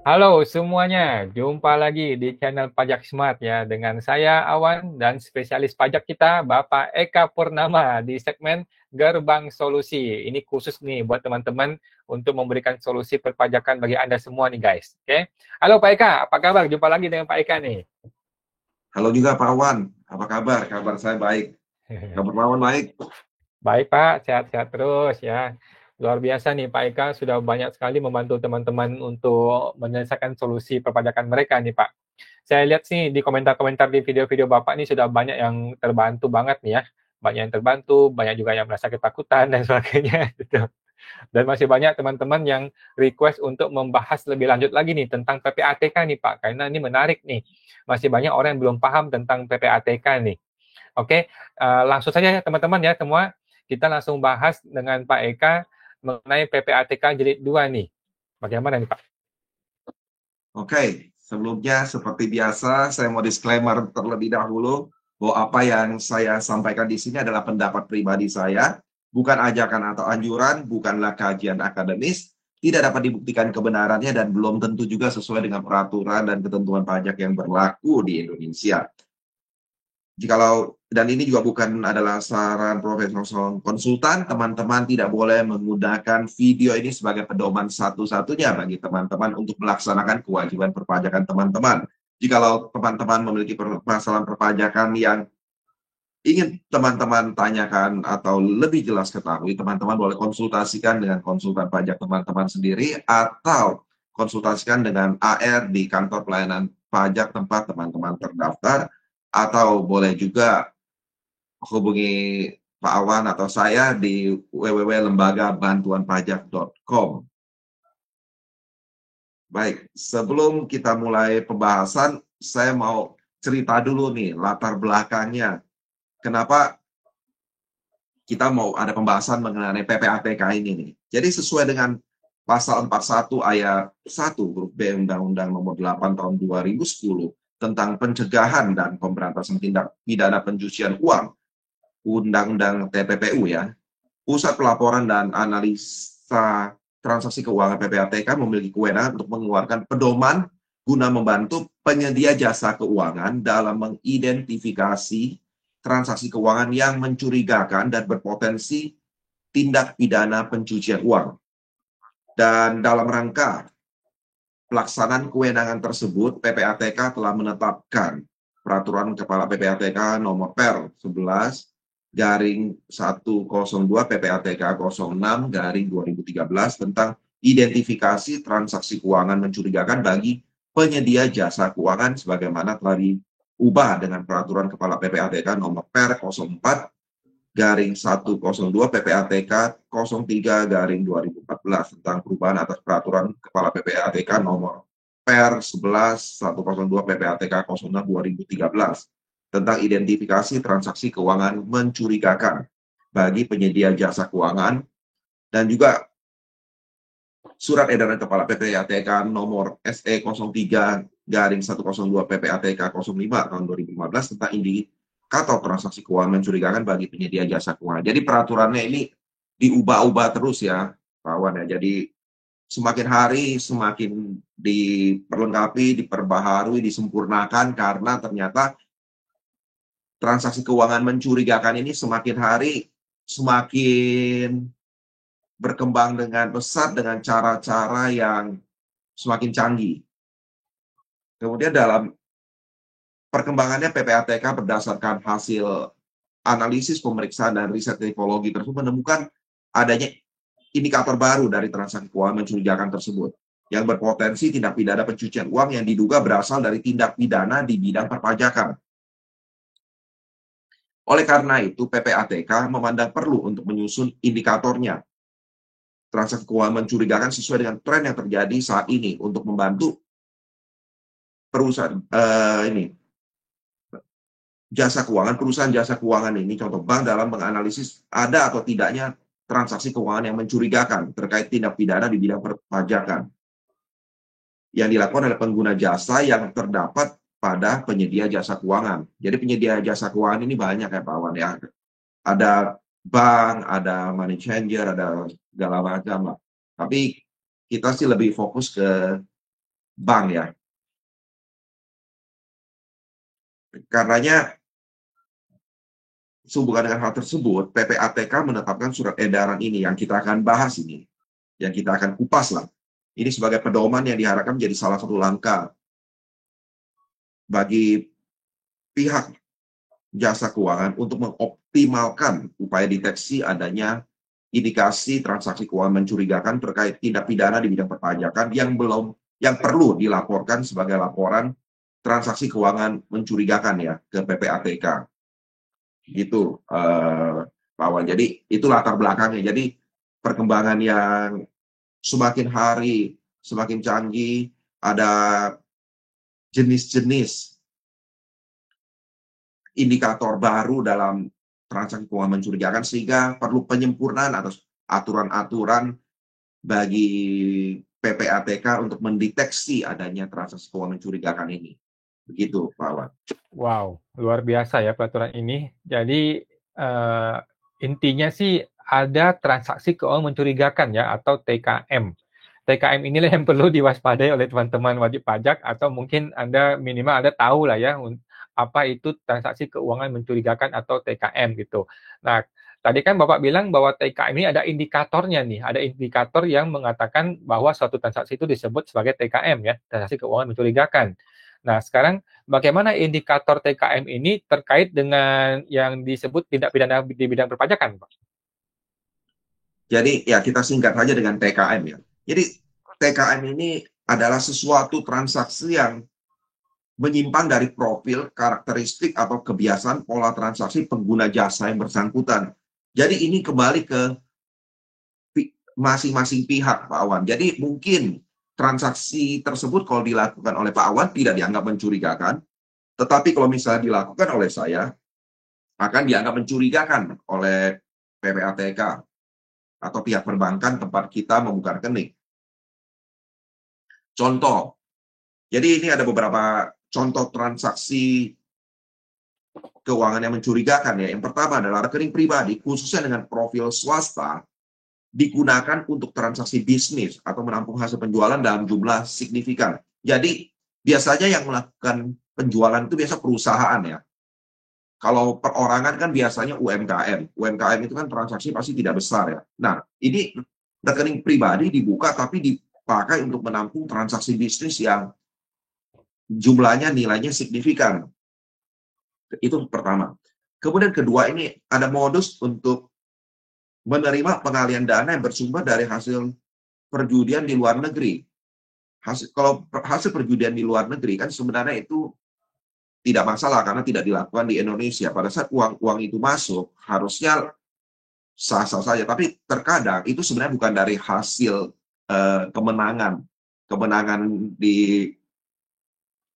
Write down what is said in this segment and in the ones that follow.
Halo semuanya, jumpa lagi di channel Pajak Smart ya dengan saya Awan dan spesialis pajak kita Bapak Eka Purnama di segmen Gerbang Solusi. Ini khusus nih buat teman-teman untuk memberikan solusi perpajakan bagi Anda semua nih guys. Oke. Halo Pak Eka, apa kabar? Jumpa lagi dengan Pak Eka nih. Halo juga Pak Wan, apa kabar? Kabar saya baik. Kabar Pak Wan baik. Baik Pak, sehat-sehat terus ya. Luar biasa nih Pak Eka sudah banyak sekali membantu teman-teman untuk menyelesaikan solusi perpajakan mereka nih Pak. Saya lihat sih di komentar-komentar di video-video Bapak nih sudah banyak yang terbantu banget nih ya. Banyak yang terbantu, banyak juga yang merasa ketakutan dan sebagainya gitu. Dan masih banyak teman-teman yang request untuk membahas lebih lanjut lagi nih tentang PPATK nih Pak, karena ini menarik nih. Masih banyak orang yang belum paham tentang PPATK nih. Oke, langsung saja ya teman-teman ya semua, kita langsung bahas dengan Pak Eka mengenai PPATK Jilid 2 nih. Bagaimana nih Pak? Oke, sebelumnya seperti biasa saya mau disclaimer terlebih dahulu bahwa apa yang saya sampaikan di sini adalah pendapat pribadi saya, bukan ajakan atau anjuran, bukanlah kajian akademis, tidak dapat dibuktikan kebenarannya dan belum tentu juga sesuai dengan peraturan dan ketentuan pajak yang berlaku di Indonesia. Jikalau dan ini juga bukan adalah saran profesional konsultan, teman-teman tidak boleh menggunakan video ini sebagai pedoman satu-satunya bagi teman-teman untuk melaksanakan kewajiban perpajakan teman-teman. Jikalau teman-teman memiliki permasalahan perpajakan yang ingin teman-teman tanyakan atau lebih jelas ketahui, teman-teman boleh konsultasikan dengan konsultan pajak teman-teman sendiri atau konsultasikan dengan AR di kantor pelayanan pajak tempat teman-teman terdaftar, atau boleh juga hubungi Pak Awan atau saya di www.lembagabantuanpajak.com. Baik, sebelum kita mulai pembahasan, saya mau cerita dulu nih latar belakangnya. Kenapa kita mau ada pembahasan mengenai PPATK ini nih. Jadi sesuai dengan pasal 41 ayat 1 huruf B Undang-Undang Nomor 8 Tahun 2010 tentang pencegahan dan pemberantasan tindak pidana pencucian uang, Undang-Undang TPPU ya. Pusat Pelaporan dan Analisa Transaksi Keuangan PPATK memiliki kewenangan untuk mengeluarkan pedoman guna membantu penyedia jasa keuangan dalam mengidentifikasi transaksi keuangan yang mencurigakan dan berpotensi tindak pidana pencucian uang. Dan dalam rangka pelaksanaan kewenangan tersebut, PPATK telah menetapkan Peraturan Kepala PPATK Nomor Per 11 garing 102 PPATK 06 garing 2013 tentang identifikasi transaksi keuangan mencurigakan bagi penyedia jasa keuangan sebagaimana telah diubah dengan Peraturan Kepala PPATK Nomor Per 04 garing 102 PPATK 03 garing 2014 tentang perubahan atas peraturan Kepala PPATK nomor Per 11 102 PPATK 06 2013 tentang identifikasi transaksi keuangan mencurigakan bagi penyedia jasa keuangan, dan juga Surat Edaran Kepala PPATK nomor SE 03 garing 102 PPATK 05 tahun 2015 tentang indikator transaksi keuangan mencurigakan bagi penyedia jasa keuangan. Jadi peraturannya ini diubah-ubah terus ya, Pak Wan ya. Jadi semakin hari semakin diperlengkapi, diperbaharui, disempurnakan karena ternyata transaksi keuangan mencurigakan ini semakin hari semakin berkembang dengan pesat dengan cara-cara yang semakin canggih. Kemudian dalam perkembangannya PPATK berdasarkan hasil analisis pemeriksaan dan riset tipologi tersebut menemukan adanya indikator baru dari transaksi keuangan mencurigakan tersebut yang berpotensi tindak pidana pencucian uang yang diduga berasal dari tindak pidana di bidang perpajakan. Oleh karena itu, PPATK memandang perlu untuk menyusun indikatornya transaksi keuangan mencurigakan sesuai dengan tren yang terjadi saat ini untuk membantu perusahaan perusahaan jasa keuangan ini, contoh bank, dalam menganalisis ada atau tidaknya transaksi keuangan yang mencurigakan terkait tindak pidana di bidang perpajakan yang dilakukan oleh pengguna jasa yang terdapat pada penyedia jasa keuangan. Jadi penyedia jasa keuangan ini banyak ya Pak Wan ya. Ada bank, ada money changer, ada segala macam lah. Tapi kita sih lebih fokus ke bank ya. Karenanya sehubungan dengan hal tersebut, PPATK menetapkan surat edaran ini yang kita akan bahas ini, yang kita akan kupas lah. Ini sebagai pedoman yang diharapkan menjadi salah satu langkah bagi pihak jasa keuangan untuk mengoptimalkan upaya deteksi adanya indikasi transaksi keuangan mencurigakan terkait tindak pidana di bidang perpajakan yang perlu dilaporkan sebagai laporan transaksi keuangan mencurigakan ya ke PPATK. Gitu, Pak Wan. Jadi itu latar belakangnya. Jadi perkembangan yang semakin hari semakin canggih, ada jenis-jenis indikator baru dalam transaksi keuangan mencurigakan sehingga perlu penyempurnaan atas aturan-aturan bagi PPATK untuk mendeteksi adanya transaksi keuangan mencurigakan ini. Begitu, Pak Wan. Wow, luar biasa ya peraturan ini. Jadi intinya sih ada transaksi keuangan mencurigakan ya, atau TKM. TKM inilah yang perlu diwaspadai oleh teman-teman wajib pajak, atau mungkin Anda minimal Anda tahu lah ya apa itu transaksi keuangan mencurigakan atau TKM gitu. Nah, tadi kan Bapak bilang bahwa TKM ini ada indikatornya nih, ada indikator yang mengatakan bahwa suatu transaksi itu disebut sebagai TKM ya, transaksi keuangan mencurigakan. Nah, sekarang bagaimana indikator TKM ini terkait dengan yang disebut tindak pidana di bidang perpajakan, Pak? Jadi ya kita singkat saja dengan TKM ya. Jadi TKM ini adalah sesuatu transaksi yang menyimpang dari profil, karakteristik, atau kebiasaan pola transaksi pengguna jasa yang bersangkutan. Jadi ini kembali ke masing-masing pihak, Pak Awan. Jadi mungkin transaksi tersebut kalau dilakukan oleh Pak Awan tidak dianggap mencurigakan, tetapi kalau misalnya dilakukan oleh saya, akan dianggap mencurigakan oleh PPATK atau pihak perbankan tempat kita membuka rekening. Contoh, jadi ini ada beberapa contoh transaksi keuangan yang mencurigakan ya. Yang pertama adalah rekening pribadi, khususnya dengan profil swasta, digunakan untuk transaksi bisnis atau menampung hasil penjualan dalam jumlah signifikan. Jadi, biasanya yang melakukan penjualan itu biasa perusahaan ya. Kalau perorangan kan biasanya UMKM. UMKM itu kan transaksi pasti tidak besar ya. Nah, ini rekening pribadi dibuka tapi dipakai untuk menampung transaksi bisnis yang jumlahnya nilainya signifikan. Itu pertama. Kemudian kedua, ini ada modus untuk menerima pengalian dana yang bersumber dari hasil perjudian di luar negeri. Kalau hasil perjudian di luar negeri kan sebenarnya itu tidak masalah karena tidak dilakukan di Indonesia. Pada saat uang-uang itu masuk, harusnya sah-sah saja. Tapi terkadang itu sebenarnya bukan dari hasil kemenangan di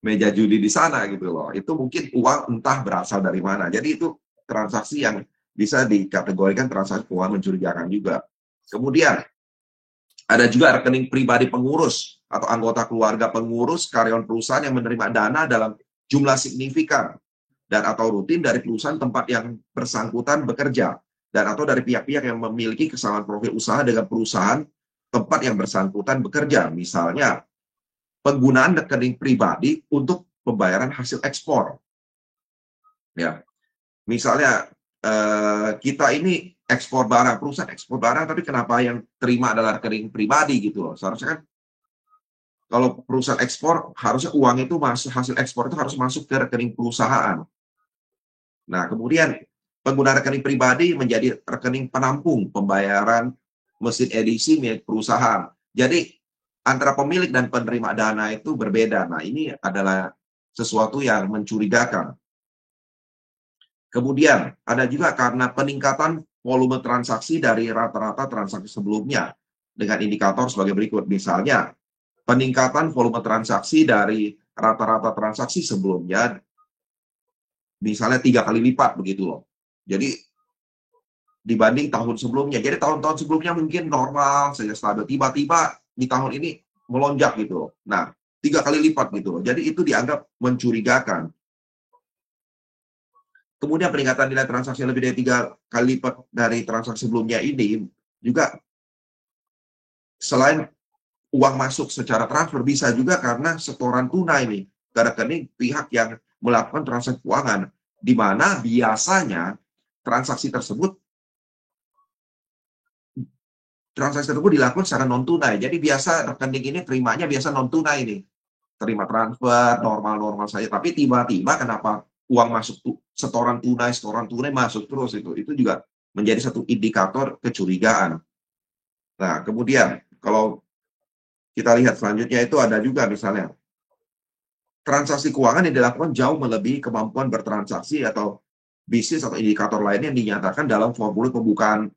meja judi di sana gitu loh. Itu mungkin uang entah berasal dari mana. Jadi itu transaksi yang bisa dikategorikan transaksi keuangan mencurigakan juga. Kemudian ada juga rekening pribadi pengurus atau anggota keluarga pengurus karyawan perusahaan yang menerima dana dalam jumlah signifikan dan atau rutin dari perusahaan tempat yang bersangkutan bekerja dan atau dari pihak-pihak yang memiliki kesamaan profil usaha dengan perusahaan tempat yang bersangkutan bekerja. Misalnya penggunaan rekening pribadi untuk pembayaran hasil ekspor. Ya, misalnya kita ini ekspor barang, perusahaan ekspor barang, tapi kenapa yang terima adalah rekening pribadi gitu loh. Seharusnya kan kalau perusahaan ekspor, harusnya uang itu masuk, hasil ekspor itu harus masuk ke rekening perusahaan. Nah, kemudian pengguna rekening pribadi menjadi rekening penampung pembayaran mesin edisi milik perusahaan. Jadi antara pemilik dan penerima dana itu berbeda. Nah, ini adalah sesuatu yang mencurigakan. Kemudian ada juga karena peningkatan volume transaksi dari rata-rata transaksi sebelumnya dengan indikator sebagai berikut. Misalnya, peningkatan volume transaksi dari rata-rata transaksi sebelumnya misalnya 3 kali lipat begitu loh. Jadi dibanding tahun sebelumnya. Jadi tahun-tahun sebelumnya mungkin normal saja stabil. Tiba-tiba di tahun ini melonjak gitu loh. Nah, 3 kali lipat gitu loh. Jadi itu dianggap mencurigakan. Kemudian peningkatan nilai transaksi lebih dari 3 kali lipat dari transaksi sebelumnya ini juga selain uang masuk secara transfer, bisa juga karena setoran tunai nih ke rekening pihak yang melakukan transaksi keuangan, di mana biasanya transaksi tersebut dilakukan secara non tunai. Jadi biasa rekening ini terimanya biasa non tunai nih, terima transfer normal-normal saja. Tapi tiba-tiba kenapa uang masuk setoran tunai masuk terus itu juga menjadi satu indikator kecurigaan. Nah, kemudian kalau kita lihat selanjutnya itu ada juga misalnya transaksi keuangan yang dilakukan jauh melebihi kemampuan bertransaksi atau bisnis atau indikator lainnya yang dinyatakan dalam formulir pembukaan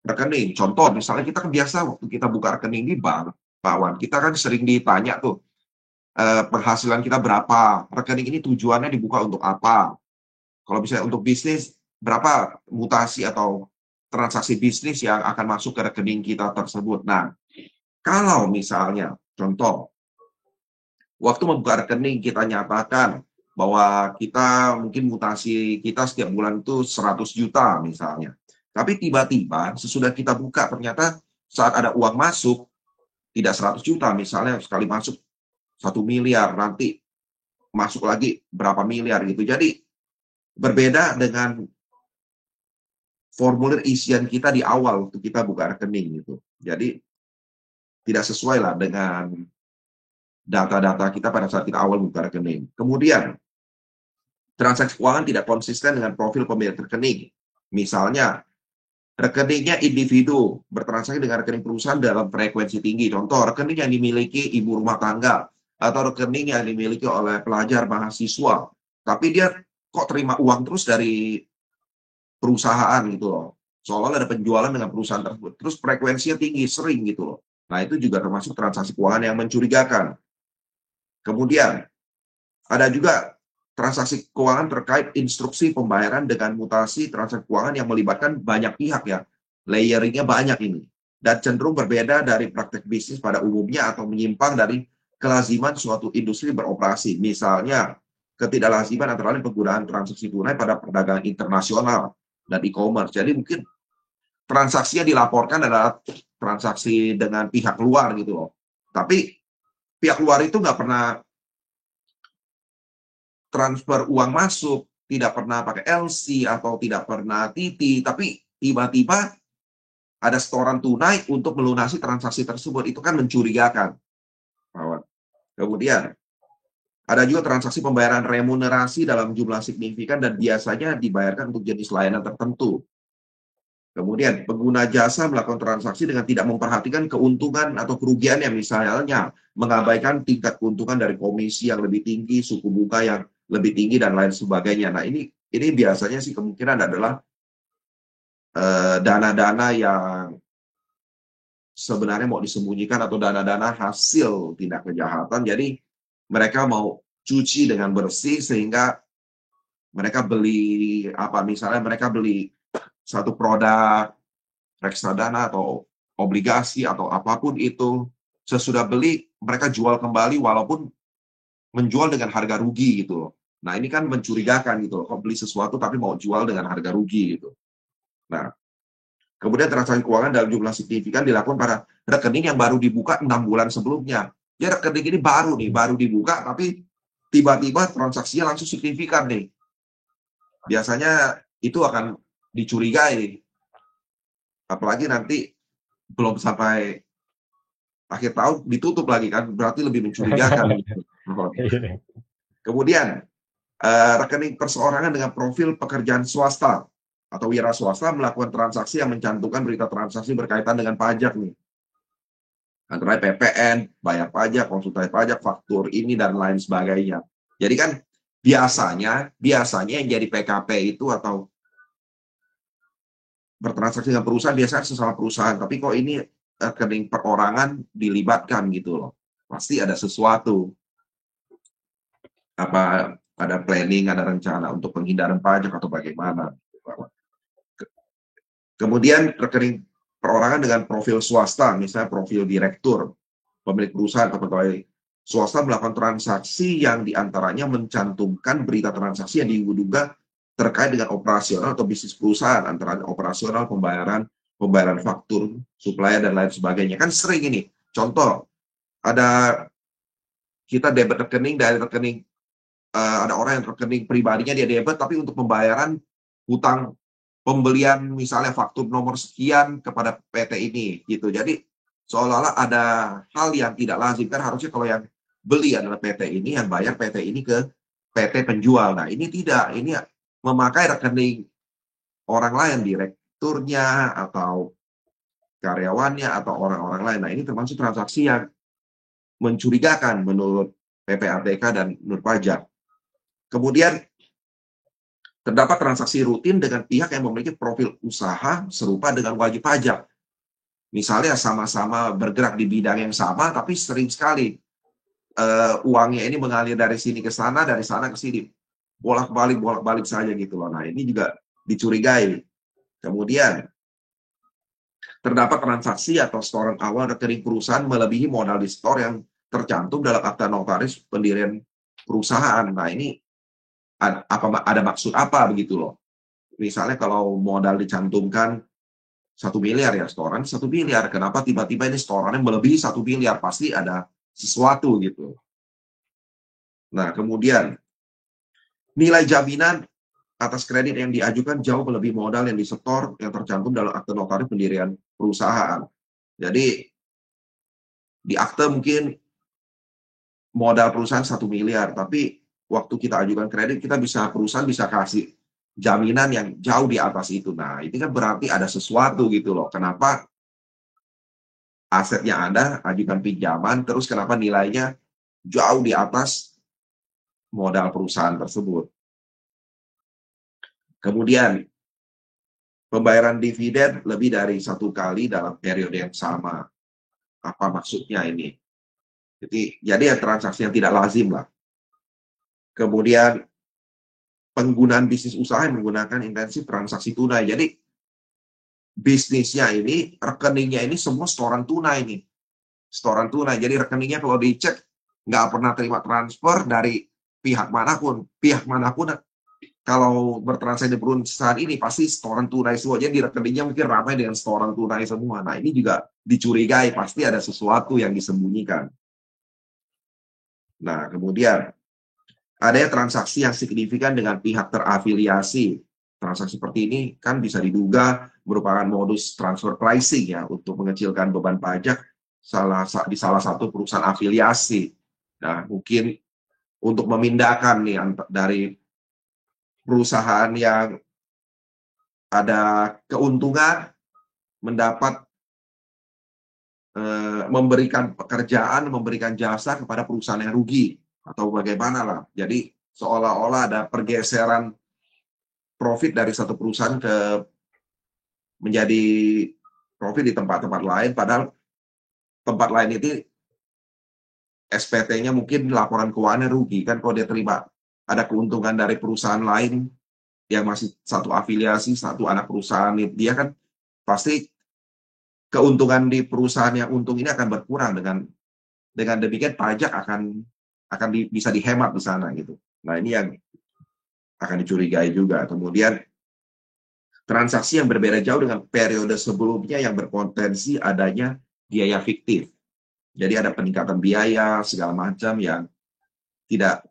rekening. Contoh, misalnya kita kan biasa waktu kita buka rekening di bank, Pak Wan, kita kan sering ditanya tuh, penghasilan kita berapa, rekening ini tujuannya dibuka untuk apa. Kalau misalnya untuk bisnis, berapa mutasi atau transaksi bisnis yang akan masuk ke rekening kita tersebut. Nah, kalau misalnya, contoh, waktu membuka rekening kita nyatakan bahwa kita mungkin mutasi kita setiap bulan itu 100 juta misalnya. Tapi tiba-tiba sesudah kita buka ternyata saat ada uang masuk tidak 100 juta, misalnya sekali masuk 1 miliar, nanti masuk lagi berapa miliar gitu. Jadi berbeda dengan formulir isian kita di awal waktu kita buka rekening gitu. Jadi tidak sesuai lah dengan data-data kita pada saat kita awal buka rekening. Kemudian transaksi keuangan tidak konsisten dengan profil pemilik rekening. Misalnya, rekeningnya individu bertransaksi dengan rekening perusahaan dalam frekuensi tinggi. Contoh, rekening yang dimiliki ibu rumah tangga atau rekening yang dimiliki oleh pelajar mahasiswa. Tapi dia kok terima uang terus dari perusahaan gitu loh. Seolah ada penjualan dengan perusahaan tersebut. Terus frekuensinya tinggi, sering gitu loh. Nah, itu juga termasuk transaksi keuangan yang mencurigakan. Kemudian, ada juga transaksi keuangan terkait instruksi pembayaran dengan mutasi transaksi keuangan yang melibatkan banyak pihak ya. Layering-nya banyak ini. Dan cenderung berbeda dari praktek bisnis pada umumnya atau menyimpang dari kelaziman suatu industri beroperasi. Misalnya, ketidaklaziman antara lain penggunaan transaksi tunai pada perdagangan internasional dan e-commerce. Jadi mungkin transaksinya dilaporkan adalah transaksi dengan pihak luar gitu loh. Tapi pihak luar itu nggak pernah transfer uang masuk, tidak pernah pakai LC atau tidak pernah TT, tapi tiba-tiba ada setoran tunai untuk melunasi transaksi tersebut. Itu kan mencurigakan. Kemudian, ada juga transaksi pembayaran remunerasi dalam jumlah signifikan dan biasanya dibayarkan untuk jenis layanan tertentu. Kemudian, pengguna jasa melakukan transaksi dengan tidak memperhatikan keuntungan atau kerugiannya, misalnya mengabaikan tingkat keuntungan dari komisi yang lebih tinggi, suku bunga yang lebih tinggi, dan lain sebagainya. Nah, ini biasanya sih kemungkinan adalah dana-dana yang sebenarnya mau disembunyikan atau dana-dana hasil tindak kejahatan. Jadi, mereka mau cuci dengan bersih sehingga mereka beli misalnya mereka beli satu produk reksadana atau obligasi atau apapun itu, sesudah beli mereka jual kembali walaupun menjual dengan harga rugi gitu loh. Nah, ini kan mencurigakan gitu loh, kok beli sesuatu tapi mau jual dengan harga rugi gitu. Nah, kemudian transaksi keuangan dalam jumlah signifikan dilakukan pada rekening yang baru dibuka 6 bulan sebelumnya. Ya, rekening ini baru dibuka tapi tiba-tiba transaksinya langsung signifikan nih. Biasanya itu akan dicurigai. Apalagi nanti belum sampai akhir tahun ditutup lagi kan, berarti lebih mencurigakan. Kemudian, rekening perseorangan dengan profil pekerjaan swasta atau wira swasta melakukan transaksi yang mencantumkan berita transaksi berkaitan dengan pajak nih. Antara PPN, bayar pajak, konsultasi pajak, faktur ini, dan lain sebagainya. Jadi kan biasanya yang jadi PKP itu atau bertransaksi dengan perusahaan biasanya sesama perusahaan, tapi kok ini rekening perorangan dilibatkan gitu loh. Pasti ada sesuatu. Apa ada planning, ada rencana untuk penghindaran pajak atau bagaimana. Kemudian rekening perorangan dengan profil swasta, misalnya profil direktur, pemilik perusahaan atau pegawai swasta melakukan transaksi yang diantaranya mencantumkan berita transaksi yang diduga terkait dengan operasional atau bisnis perusahaan, antara operasional, pembayaran faktur, supplier, dan lain sebagainya. Kan sering ini. Contoh, ada kita debit rekening dari rekening, ada orang yang rekening pribadinya dia debit, tapi untuk pembayaran hutang pembelian misalnya faktur nomor sekian kepada PT ini, gitu. Jadi, seolah-olah ada hal yang tidak lazim, kan harusnya kalau yang beli adalah PT ini, yang bayar PT ini ke PT penjual. Nah, ini tidak, ini memakai rekening orang lain, direkturnya, atau karyawannya, atau orang-orang lain. Nah, ini termasuk transaksi yang mencurigakan menurut PPATK dan menurut pajak. Kemudian terdapat transaksi rutin dengan pihak yang memiliki profil usaha serupa dengan wajib pajak. Misalnya sama-sama bergerak di bidang yang sama, tapi sering sekali uangnya ini mengalir dari sini ke sana ke sini. Bolak-balik saja gitu loh. Nah, ini juga dicurigai. Kemudian, terdapat transaksi atau setoran awal rekening perusahaan melebihi modal di store yang tercantum dalam akta notaris pendirian perusahaan. Nah, ini ada maksud apa begitu loh. Misalnya kalau modal dicantumkan 1 miliar ya, setoran 1 miliar. Kenapa tiba-tiba ini setorannya melebihi 1 miliar? Pasti ada sesuatu gitu. Nah, kemudian nilai jaminan atas kredit yang diajukan jauh melebihi modal yang disetor yang tercantum dalam akte notaris pendirian perusahaan. Jadi di akte mungkin modal perusahaan 1 miliar, tapi waktu kita ajukan kredit perusahaan bisa kasih jaminan yang jauh di atas itu. Nah, ini kan berarti ada sesuatu gitu loh. Kenapa asetnya ada, ajukan pinjaman, terus kenapa nilainya jauh di atas modal perusahaan tersebut. Kemudian, pembayaran dividen lebih dari 1 kali dalam periode yang sama. Apa maksudnya ini? Jadi transaksi yang tidak lazim lah. Kemudian, penggunaan bisnis usaha yang menggunakan intensif transaksi tunai. Jadi, bisnisnya ini, rekeningnya ini semua setoran tunai nih. Setoran tunai. Jadi rekeningnya kalau dicek, nggak pernah terima transfer dari pihak manapun. Pihak manapun kalau bertransaksi di perusahaan ini pasti setoran tunai semua. Jadi rekeningnya mungkin ramai dengan setoran tunai semua. Nah, ini juga dicurigai, pasti ada sesuatu yang disembunyikan. Nah, kemudian adanya transaksi yang signifikan dengan pihak terafiliasi. Transaksi seperti ini kan bisa diduga merupakan modus transfer pricing ya untuk mengecilkan beban pajak di salah satu perusahaan afiliasi. Nah, mungkin untuk memindahkan nih dari perusahaan yang ada keuntungan mendapat memberikan pekerjaan, memberikan jasa kepada perusahaan yang rugi atau bagaimana lah. Jadi seolah-olah ada pergeseran profit dari satu perusahaan menjadi profit di tempat-tempat lain, padahal tempat lain itu SPT-nya mungkin laporan keuangannya rugi kan, kalau dia terima ada keuntungan dari perusahaan lain yang masih satu afiliasi, satu anak perusahaan, dia kan pasti keuntungan di perusahaan yang untung ini akan berkurang, dengan demikian pajak akan bisa dihemat di sana gitu. Nah, ini yang akan dicurigai juga. Kemudian transaksi yang berbeda jauh dengan periode sebelumnya yang berpotensi adanya biaya fiktif. Jadi ada peningkatan biaya segala macam yang tidak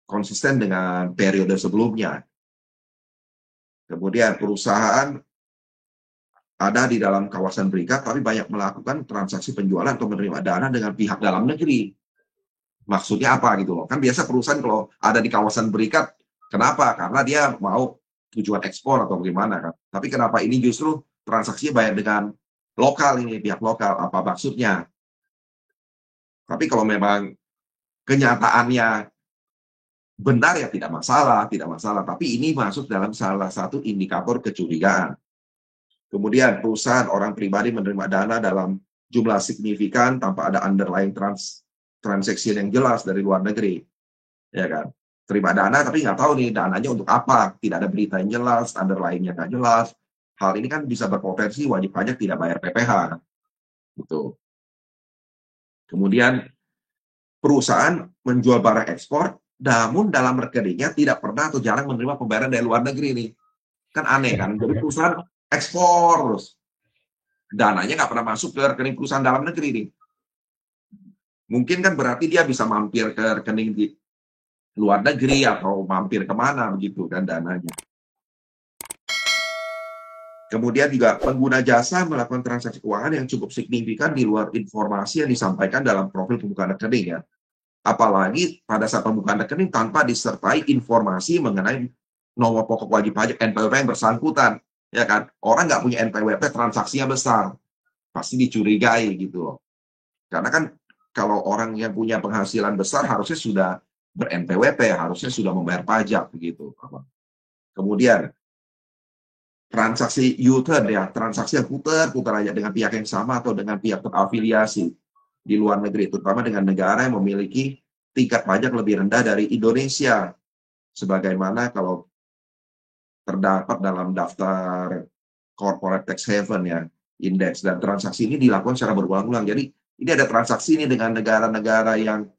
konsisten dengan periode sebelumnya. Kemudian perusahaan ada di dalam kawasan berikat, tapi banyak melakukan transaksi penjualan atau menerima dana dengan pihak dalam negeri. Maksudnya apa gitu loh? Kan biasa perusahaan kalau ada di kawasan berikat, kenapa? Karena dia mau tujuan ekspor atau bagaimana kan. Tapi kenapa ini justru transaksinya banyak dengan lokal ini, pihak lokal? Apa maksudnya? Tapi kalau memang kenyataannya benar ya tidak masalah. Tapi ini masuk dalam salah satu indikator kecurigaan. Kemudian perusahaan orang pribadi menerima dana dalam jumlah signifikan tanpa ada underlying transaction yang jelas dari luar negeri, ya kan? Terima dana tapi nggak tahu nih dananya untuk apa, tidak ada berita yang jelas, underlying-nya nggak jelas. Hal ini kan bisa berpotensi wajib pajak tidak bayar PPh, gitu. Kemudian perusahaan menjual barang ekspor, namun dalam rekeningnya tidak pernah atau jarang menerima pembayaran dari luar negeri nih. Kan aneh kan? Jadi perusahaan ekspor terus, dananya nggak pernah masuk ke rekening perusahaan dalam negeri nih. Mungkin kan berarti dia bisa mampir ke rekening di luar negeri atau mampir kemana begitu kan dananya. Kemudian juga pengguna jasa melakukan transaksi keuangan yang cukup signifikan di luar informasi yang disampaikan dalam profil pembukaan rekening ya. Apalagi pada saat pembukaan rekening tanpa disertai informasi mengenai nomor pokok wajib pajak NPWP yang bersangkutan, ya kan? Orang nggak punya NPWP, transaksinya besar, pasti dicurigai gitu loh. Karena kan kalau orang yang punya penghasilan besar harusnya sudah ber-NPWP, harusnya sudah membayar pajak begitu. Kemudian transaksi U-turn ya, transaksi yang putar-putar aja dengan pihak yang sama atau dengan pihak terafiliasi di luar negeri, terutama dengan negara yang memiliki tingkat pajak lebih rendah dari Indonesia. Sebagaimana kalau terdapat dalam daftar corporate tax haven ya, indeks, dan transaksi ini dilakukan secara berulang-ulang. Jadi ini ada transaksi ini dengan negara-negara yang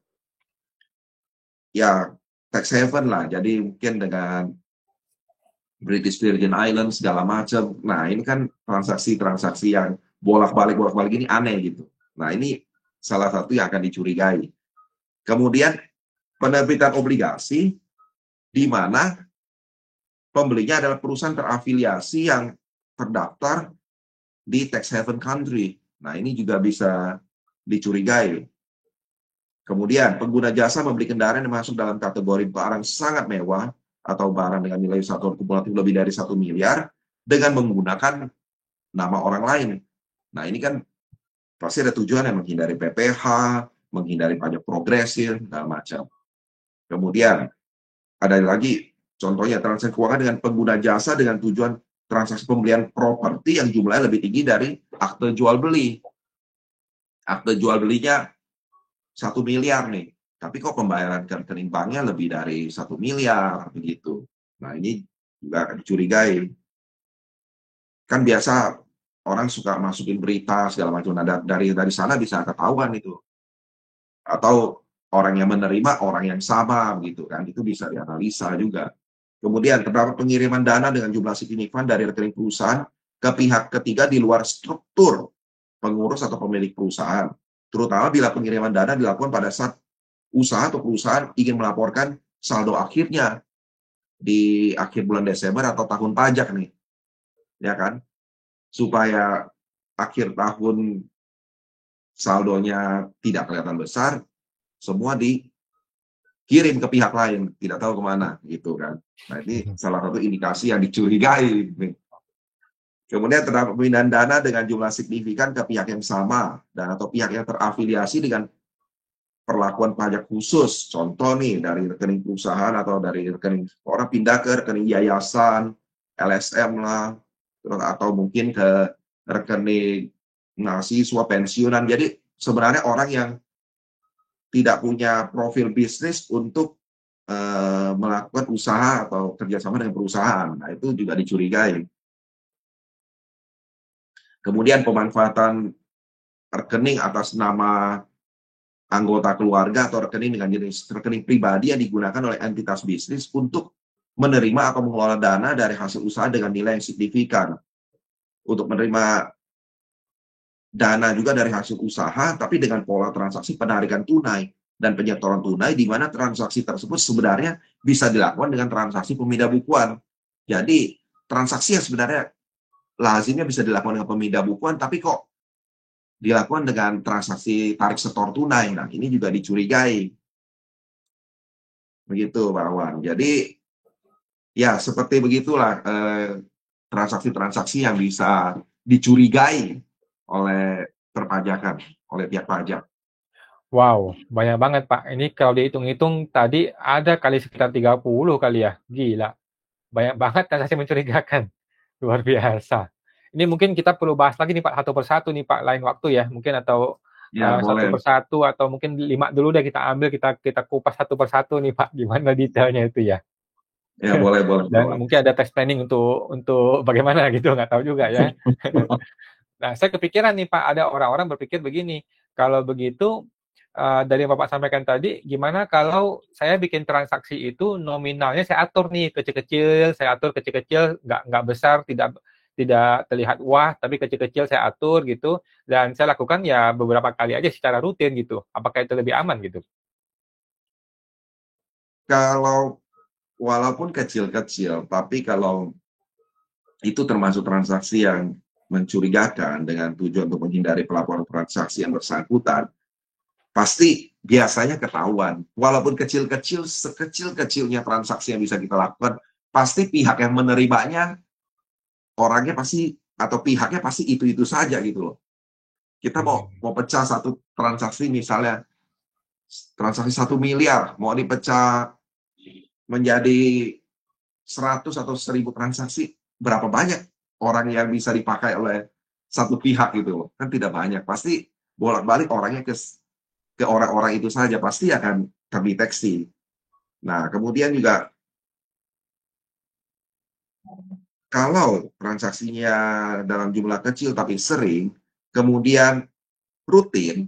ya tax haven lah. Jadi mungkin dengan British Virgin Islands segala macam. Nah, ini kan transaksi-transaksi yang bolak-balik ini aneh gitu. Nah, ini salah satu yang akan dicurigai. Kemudian penerbitan obligasi di mana pembelinya adalah perusahaan terafiliasi yang terdaftar di tax haven country. Nah, ini juga bisa dicurigai. Kemudian, pengguna jasa membeli kendaraan yang masuk dalam kategori barang sangat mewah atau barang dengan nilai satuan kumulatif lebih dari 1 miliar dengan menggunakan nama orang lain. Nah, ini kan pasti ada tujuan yang menghindari PPh, menghindari pajak progresif, dan macam. Kemudian, ada lagi contohnya transaksi keuangan dengan pengguna jasa dengan tujuan transaksi pembelian properti yang jumlahnya lebih tinggi dari akte jual beli. Akte jual belinya 1 miliar nih, tapi kok pembayaran ke rekening banknya lebih dari 1 miliar begitu. Nah, ini juga akan dicurigai. Kan biasa orang suka masukin berita segala macam. Nah, dari sana bisa ketahuan itu. Atau orang yang menerima orang yang sama gitu kan, itu bisa dianalisa juga. Kemudian terdapat pengiriman dana dengan jumlah signifikan dari rekening perusahaan ke pihak ketiga di luar struktur pengurus atau pemilik perusahaan, terutama bila pengiriman dana dilakukan pada saat usaha atau perusahaan ingin melaporkan saldo akhirnya di akhir bulan Desember atau tahun pajak nih, ya kan? Supaya akhir tahun saldonya tidak kelihatan besar, semua dikirim ke pihak lain, tidak tahu kemana, gitu kan. Nah, ini salah satu indikasi yang dicurigai. Kemudian terdapat pemindahan dana dengan jumlah signifikan ke pihak yang sama dan atau pihak yang terafiliasi dengan perlakuan pajak khusus. Contoh nih, dari rekening perusahaan atau dari rekening orang pindah ke rekening yayasan, LSM lah, atau mungkin ke rekening mahasiswa pensiunan. Jadi sebenarnya orang yang tidak punya profil bisnis untuk melakukan usaha atau kerjasama dengan perusahaan. Nah, itu juga dicurigai. Kemudian pemanfaatan rekening atas nama anggota keluarga atau rekening dengan jenis rekening pribadi yang digunakan oleh entitas bisnis untuk menerima atau mengelola dana dari hasil usaha dengan nilai yang signifikan. Untuk menerima dana juga dari hasil usaha, tapi dengan pola transaksi penarikan tunai dan penyetoran tunai, di mana transaksi tersebut sebenarnya bisa dilakukan dengan transaksi pemindah bukuan. Jadi, transaksi yang sebenarnya lazimnya bisa dilakukan dengan pemindah bukuan, tapi kok dilakukan dengan transaksi tarik setor tunai. Nah, ini juga dicurigai. Begitu, Pak Wan. Jadi, ya seperti begitulah transaksi-transaksi yang bisa dicurigai oleh perpajakan, oleh pihak pajak. Wow, banyak banget Pak. Ini kalau dihitung-hitung tadi ada kali sekitar 30 kali ya. Gila. Banyak banget transaksi mencurigakan. Luar biasa. Ini mungkin kita perlu bahas lagi nih Pak, satu persatu nih Pak, lain waktu ya. Mungkin atau Ya, satu boleh. persatu atau mungkin 5 dulu deh kita ambil, kita kupas satu persatu nih Pak, gimana detailnya itu ya. Ya, boleh, boleh, Dan boleh. mungkin ada tax planning untuk bagaimana gitu, nggak tahu juga ya. Nah, saya kepikiran nih Pak, ada orang-orang berpikir begini, kalau begitu dari yang Bapak sampaikan tadi, gimana kalau saya bikin transaksi itu nominalnya saya atur nih kecil-kecil, saya atur kecil-kecil, nggak besar, tidak tidak terlihat wah, tapi kecil-kecil saya atur gitu, dan saya lakukan ya beberapa kali aja secara rutin gitu. Apakah itu lebih aman gitu? Kalau walaupun kecil-kecil, tapi kalau itu termasuk transaksi yang mencurigakan dengan tujuan untuk menghindari pelaporan transaksi yang bersangkutan, pasti biasanya ketahuan. Walaupun kecil-kecil, sekecil-kecilnya transaksi yang bisa kita lakukan, pasti pihak yang menerimanya, orangnya pasti atau pihaknya pasti itu-itu saja gitu loh. Kita mau Hmm. mau pecah satu transaksi misalnya, transaksi 1 miliar, mau dipecah menjadi 100 atau 1000 transaksi, berapa banyak orang yang bisa dipakai oleh satu pihak gitu loh, kan tidak banyak. Pasti bolak-balik orangnya ke orang-orang itu saja, pasti akan terdeteksi. Nah, kemudian juga kalau transaksinya dalam jumlah kecil tapi sering, kemudian rutin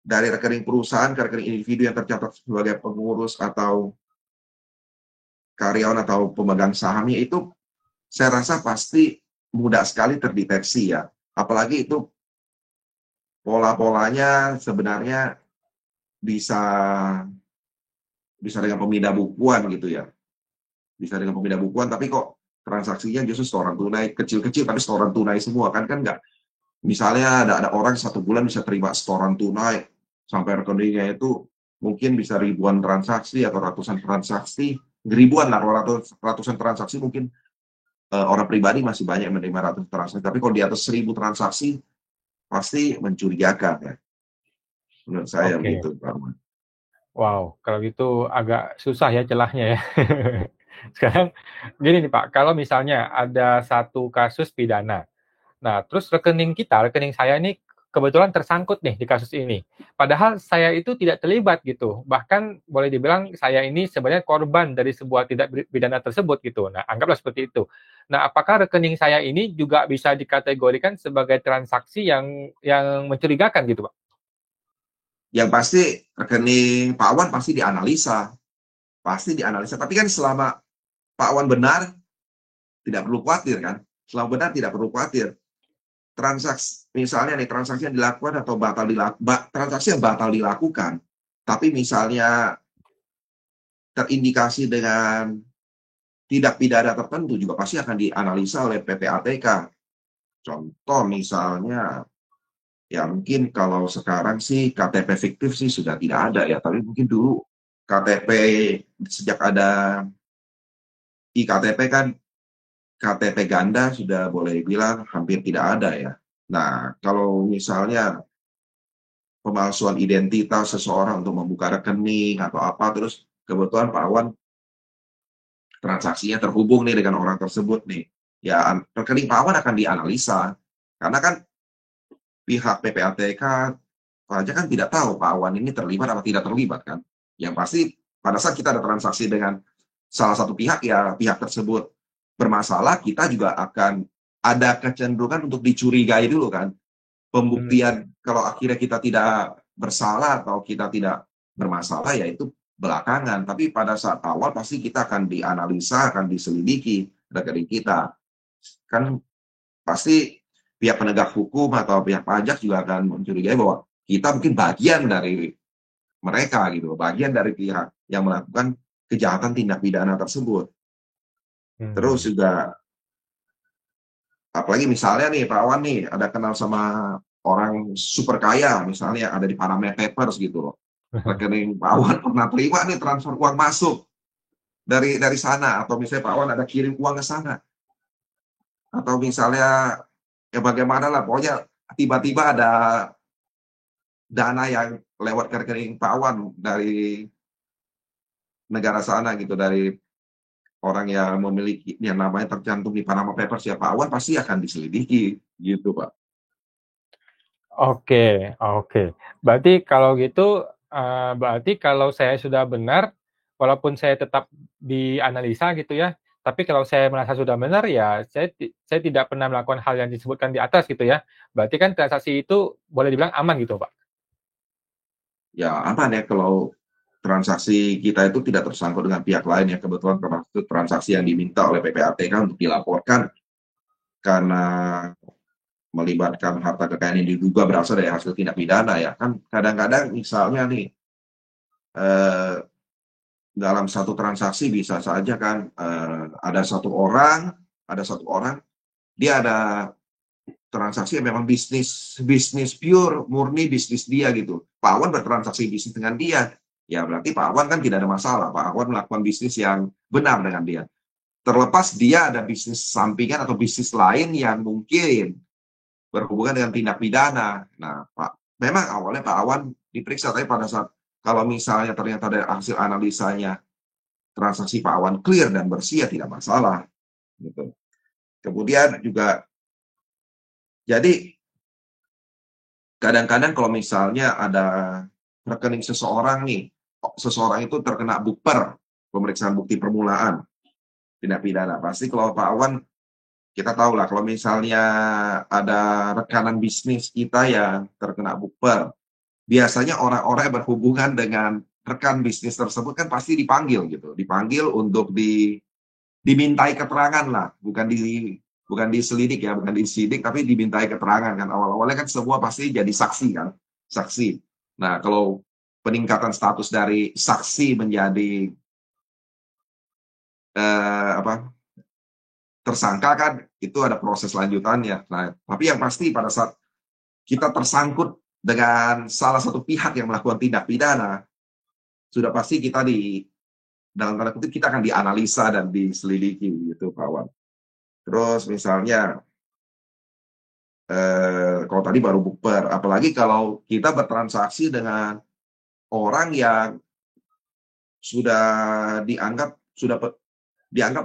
dari rekening perusahaan ke rekening individu yang tercatat sebagai pengurus atau karyawan atau pemegang sahamnya itu saya rasa pasti mudah sekali terdeteksi ya. Apalagi itu pola-polanya sebenarnya bisa bisa dengan pemindah bukuan gitu ya. Bisa dengan pemindah bukuan tapi kok transaksinya justru setoran tunai, kecil-kecil tapi setoran tunai semua kan kan nggak. Misalnya ada orang 1 bulan bisa terima setoran tunai sampai rekeningnya itu mungkin bisa ribuan transaksi atau ratusan transaksi, ribuan lah kalau ratusan transaksi mungkin orang pribadi masih banyak menerima ratusan transaksi, tapi kalau di atas 1000 transaksi pasti mencurigakan ya, menurut saya Oke. begitu, Pak Arman. Wow, kalau gitu agak susah ya celahnya ya. Sekarang gini nih Pak, kalau misalnya ada satu kasus pidana, nah terus rekening saya ini kebetulan tersangkut nih di kasus ini. Padahal saya itu tidak terlibat gitu. Bahkan boleh dibilang saya ini sebenarnya korban dari sebuah tindak pidana tersebut gitu. Nah, anggaplah seperti itu. Nah, apakah rekening saya ini juga bisa dikategorikan sebagai transaksi yang mencurigakan gitu, Pak? Yang pasti rekening Pak Wan pasti dianalisa. Tapi kan selama Pak Wan benar, tidak perlu khawatir kan. Selama benar tidak perlu khawatir. Transaksi misalnya nih transaksi yang dilakukan atau transaksi yang batal dilakukan, tapi misalnya terindikasi dengan tindak pidana tertentu juga pasti akan dianalisa oleh PPATK. Contoh misalnya, ya mungkin kalau sekarang sih KTP fiktif sih sudah tidak ada ya, tapi mungkin dulu KTP sejak ada iktp kan KTP ganda sudah boleh bilang hampir tidak ada ya. Nah, kalau misalnya pemalsuan identitas seseorang untuk membuka rekening atau apa, terus kebetulan Pak Awan transaksinya terhubung nih dengan orang tersebut nih. Ya, rekening Pak Awan akan dianalisa. Karena kan pihak PPATK aja kan tidak tahu Pak Awan ini terlibat atau tidak terlibat kan. Yang pasti pada saat kita ada transaksi dengan salah satu pihak ya pihak tersebut bermasalah, kita juga akan ada kecenderungan untuk dicurigai dulu kan. Hmm. Pembuktian kalau akhirnya kita tidak bersalah atau kita tidak bermasalah ya itu belakangan. Tapi pada saat awal pasti kita akan dianalisa, akan diselidiki rekening kita. Kan pasti pihak penegak hukum atau pihak pajak juga akan mencurigai bahwa kita mungkin bagian dari mereka gitu, bagian dari pihak yang melakukan kejahatan tindak pidana tersebut. Terus Hmm. juga apalagi misalnya nih Pak Wan nih ada kenal sama orang super kaya misalnya ada di Panama Papers gitu loh. Rekening Pak Wan pernah terima nih transfer uang masuk dari sana atau misalnya Pak Wan ada kirim uang ke sana atau misalnya ya bagaimana lah pokoknya tiba-tiba ada dana yang lewat ke rekening Pak Wan dari negara sana gitu dari orang yang memiliki yang namanya tercantum di Panama Papers ya Pak Wan pasti akan diselidiki gitu Pak. Oke, oke. Berarti kalau gitu, berarti kalau saya sudah benar, walaupun saya tetap dianalisa gitu ya, tapi kalau saya merasa sudah benar ya saya tidak pernah melakukan hal yang disebutkan di atas gitu ya. Berarti kan transaksi itu boleh dibilang aman gitu, Pak? Ya aman ya kalau transaksi kita itu tidak tersangkut dengan pihak lain yang kebetulan termasuk transaksi yang diminta oleh PPATK untuk dilaporkan karena melibatkan harta kekayaan yang diduga berasal dari hasil tindak pidana ya kan kadang-kadang misalnya nih eh, dalam satu transaksi bisa saja kan ada satu orang dia ada transaksi yang memang bisnis pure murni bisnis dia gitu. Pak Awan bertransaksi bisnis dengan dia, ya berarti Pak Awan kan tidak ada masalah. Pak Awan melakukan bisnis yang benar dengan dia. Terlepas dia ada bisnis sampingan atau bisnis lain yang mungkin berhubungan dengan tindak pidana. Nah, memang awalnya Pak Awan diperiksa, tapi pada saat kalau misalnya ternyata dari hasil analisanya transaksi Pak Awan clear dan bersih ya tidak masalah. Gitu. Kemudian juga jadi kadang-kadang kalau misalnya ada rekening seseorang nih, seseorang itu terkena buper, pemeriksaan bukti permulaan, tindak pidana. Pasti kalau Pak Awan, kita tahu lah kalau misalnya ada rekanan bisnis kita yang terkena buper, biasanya orang-orang yang berhubungan dengan rekan bisnis tersebut kan pasti dipanggil gitu, dipanggil untuk dimintai keterangan lah, bukan diselidik ya, bukan disidik, tapi dimintai keterangan kan. Awal-awalnya kan semua pasti jadi saksi kan, saksi. Nah, kalau peningkatan status dari saksi menjadi tersangka kan, itu ada proses lanjutannya. Nah, tapi yang pasti pada saat kita tersangkut dengan salah satu pihak yang melakukan tindak pidana, sudah pasti kita dalam tanda kutip kita akan dianalisa dan diselidiki gitu, Pak Wan. Terus misalnya kalau tadi baru bukber, apalagi kalau kita bertransaksi dengan orang yang sudah dianggap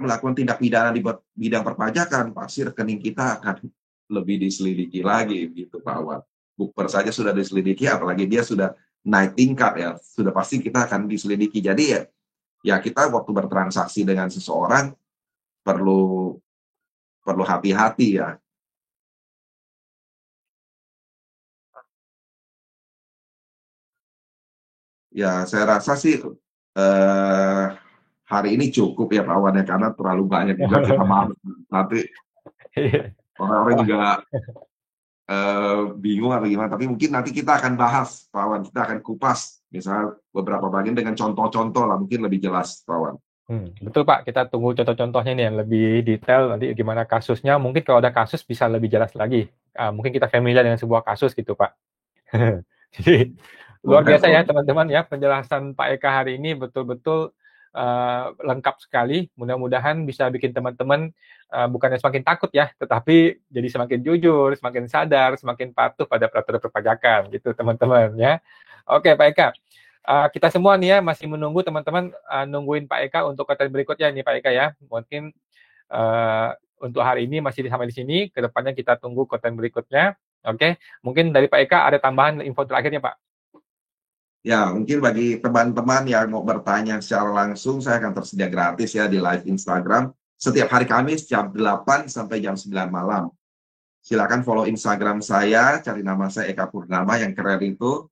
melakukan tindak pidana di bidang perpajakan, pasti rekening kita akan lebih diselidiki lagi gitu Pak Awad. Bukber saja sudah diselidiki, apalagi dia sudah naik tingkat ya, sudah pasti kita akan diselidiki. Jadi ya kita waktu bertransaksi dengan seseorang perlu hati-hati ya. Ya, saya rasa sih hari ini cukup ya Pak Wan ya, karena terlalu banyak juga kita maaf. Nanti orang-orang juga bingung atau gimana. Tapi mungkin nanti kita akan bahas, Pak Wan. Kita akan kupas, misalnya beberapa bagian dengan contoh-contoh lah, mungkin lebih jelas, Pak Wan. Betul Pak, kita tunggu contoh-contohnya nih yang lebih detail, nanti gimana kasusnya. Mungkin kalau ada kasus bisa lebih jelas lagi. Mungkin kita familiar dengan sebuah kasus gitu Pak. Jadi luar biasa ya teman-teman ya, penjelasan Pak Eka hari ini betul-betul lengkap sekali. Mudah-mudahan bisa bikin teman-teman bukannya semakin takut ya, tetapi jadi semakin jujur, semakin sadar, semakin patuh pada peraturan perpajakan gitu teman-teman ya. Oke Pak Eka, kita semua nih ya masih menunggu teman-teman nungguin Pak Eka untuk konten berikutnya nih Pak Eka ya. Mungkin untuk hari ini masih sampai di sini, kedepannya kita tunggu konten berikutnya. Oke, mungkin dari Pak Eka ada tambahan info terakhirnya Pak. Ya, mungkin bagi teman-teman yang mau bertanya secara langsung, saya akan tersedia gratis ya di live Instagram setiap hari Kamis jam 8 sampai jam 9 malam. Silakan follow Instagram saya, cari nama saya Eka Purnama yang keren itu.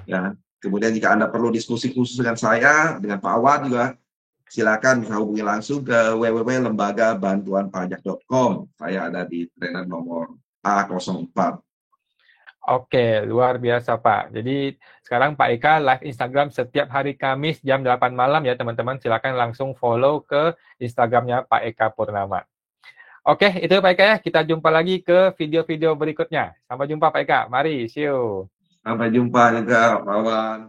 Ya. Kemudian jika Anda perlu diskusi khusus dengan saya, dengan Pak Awad juga, silakan hubungi langsung ke www.lembagabantuanpajak.com. Saya ada di trainer nomor A04. Oke, luar biasa Pak. Jadi sekarang Pak Eka live Instagram setiap hari Kamis jam 8 malam ya teman-teman. Silakan langsung follow ke Instagramnya Pak Eka Purnama. Oke, itu Pak Eka ya. Kita jumpa lagi ke video-video berikutnya. Sampai jumpa Pak Eka. Mari, see you. Sampai jumpa juga, Pak Wan.